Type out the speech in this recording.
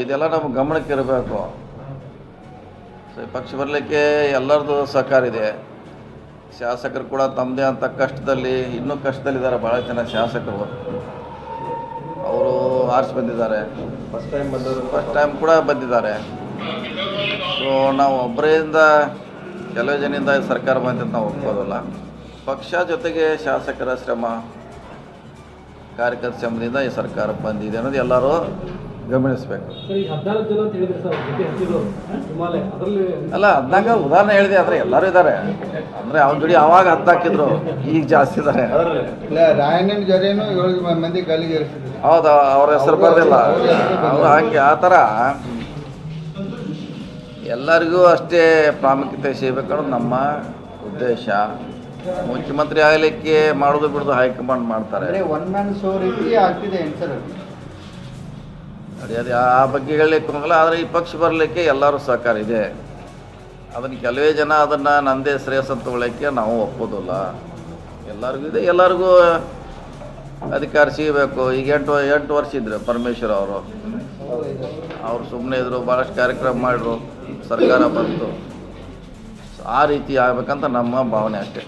ಇದೆಲ್ಲ ನಮ್ಮ ಗಮನಕ್ಕೆ ಇರಬೇಕು. ಪಕ್ಷ ಬರಲಿಕ್ಕೆ ಎಲ್ಲರದು ಸಹಕಾರ ಇದೆ. ಶಾಸಕರು ಕೂಡ ತಮ್ಮದೇ ಅಂತ ಕಷ್ಟದಲ್ಲಿ ಇನ್ನೂ ಕಷ್ಟದಲ್ಲಿದ್ದಾರೆ. ಭಾಳ ಜನ ಶಾಸಕರು ಅವರು ಆರಿಸಿ ಬಂದಿದ್ದಾರೆ. ಫಸ್ಟ್ ಟೈಮ್ ಕೂಡ ಬಂದಿದ್ದಾರೆ. ಸೊ ನಾವು ಒಬ್ಬರಿಂದ ಕೆಲವು ಜನಿಂದ ಸರ್ಕಾರ ಬಂದಿದ್ದು ನಾವು ಒಪ್ಕೋದಲ್ಲ. ಪಕ್ಷ ಜೊತೆಗೆ ಶಾಸಕರ ಶ್ರಮ, ಕಾರ್ಯಕರ್ತರ ಶ್ರಮದಿಂದ ಈ ಸರ್ಕಾರ ಬಂದಿದೆ ಅನ್ನೋದು ಎಲ್ಲರೂ ಗಮನಿಸಬೇಕು. ಅಲ್ಲ 14 ಉದಾಹರಣೆ ಹೇಳಿದೆ, ಆದರೆ ಎಲ್ಲರೂ ಇದ್ದಾರೆ. ಅಂದರೆ ಅವ್ನ ಜೋಡಿ ಅವಾಗ 10 ಹಾಕಿದ್ರು, ಈಗ ಜಾಸ್ತಿ ಇದ್ದಾರೆ. ಹೌದು, ಅವ್ರ ಹೆಸರು ಬರೋದಿಲ್ಲ. ಅವರು ಹಾಗೆ ಆ ಥರ ಎಲ್ಲರಿಗೂ ಅಷ್ಟೇ ಪ್ರಾಮುಖ್ಯತೆ ಸಿಗಬೇಕನ್ನೋದು ನಮ್ಮ ಉದ್ದೇಶ. ಮುಖ್ಯಮಂತ್ರಿ ಆಗಲಿಕ್ಕೆ ಮಾಡೋದು ಬಿಡೋದು ಹೈಕಮಾಂಡ್ ಮಾಡ್ತಾರೆ. ಒನ್ ಮ್ಯಾನ್ ಶೋ ರೀತಿ ಆಗ್ತಿದೆ ಸರ್. ಅದೇ ಆ ಬಗ್ಗೆ ಹೇಳಲಿಕ್ಕೆ ಹೋಗಲ್ಲ. ಆದರೆ ಈ ಪಕ್ಷ ಬರಲಿಕ್ಕೆ ಎಲ್ಲರೂ ಸಹಕಾರ ಇದೆ. ಅದನ್ನು ಕೆಲವೇ ಜನ ಅದನ್ನು ನಂದೇ ಶ್ರೇಯಸ್ ಅಂತ ತೊಗೊಳ್ಳೋಕ್ಕೆ ನಾವು ಒಪ್ಪೋದಿಲ್ಲ. ಎಲ್ಲರಿಗೂ ಇದೆ, ಎಲ್ಲರಿಗೂ ಅಧಿಕಾರ ಸಿಗಬೇಕು. ಈಗ 8 ವರ್ಷ ಇದ್ರು ಪರಮೇಶ್ವರ್ ಅವರು ಸುಮ್ಮನೆ ಇದ್ದರು, ಭಾಳಷ್ಟು ಕಾರ್ಯಕ್ರಮ ಮಾಡಿದ್ರು, ಸರ್ಕಾರ ಬಂತು. ಆ ರೀತಿ ಆಗಬೇಕಂತ ನಮ್ಮ ಭಾವನೆ ಅಷ್ಟೇ.